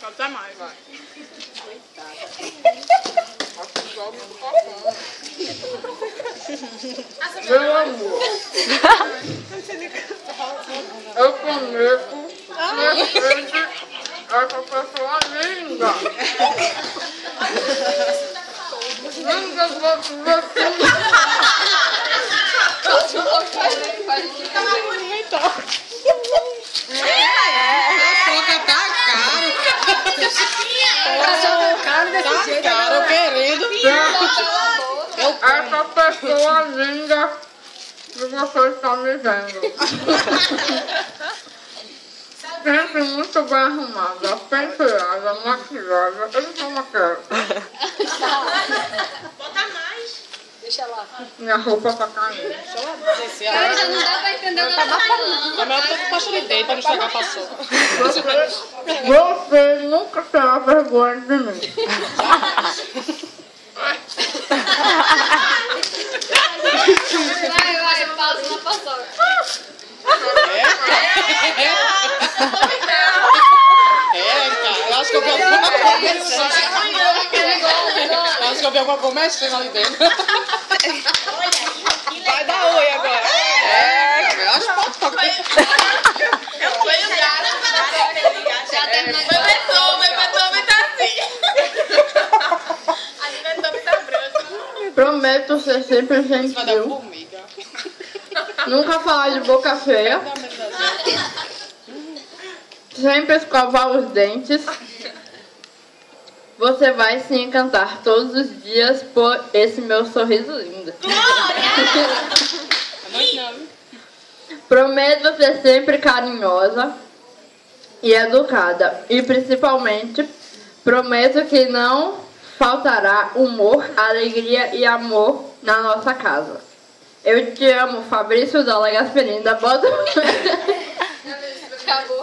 Até mais. Vai. Meu amor, eu prometo defender essa pessoa linda. Linda de você. Cara, querendo. Essa pessoa linda que você está me vendo. Sempre muito bem arrumada, penteada, maquilhada. Eu não sou maquiada. Bota mais. Deixa lá. Minha roupa tá caindo. Deixa ela descer a água. Já não dá pra entender o que ela tá falando. A melhor tá baixo de dedo pra não estragar a paçoca. Você nunca terá vergonha de mim. Vai, pausa na paçoca. Cara, eu acho que eu vi alguma coisa. Eu acho que eu vi alguma coisa mexendo ali dentro. Vai dar oi agora. Eu acho que pode tocar. Eu fui o cara Já terminou. Meu betume tá assim. A de betume tá branca. Prometo ser sempre Vai dar gentil. formiga. Nunca falar de boca feia. Dá medo da gente. Sempre escovar os dentes. Você vai se encantar todos os dias por esse meu sorriso lindo. Prometo ser sempre carinhosa e educada. E principalmente, prometo que não faltará humor, alegria e amor na nossa casa. Eu te amo, Fabrício Dalla Gasperini da Bota. Acabou.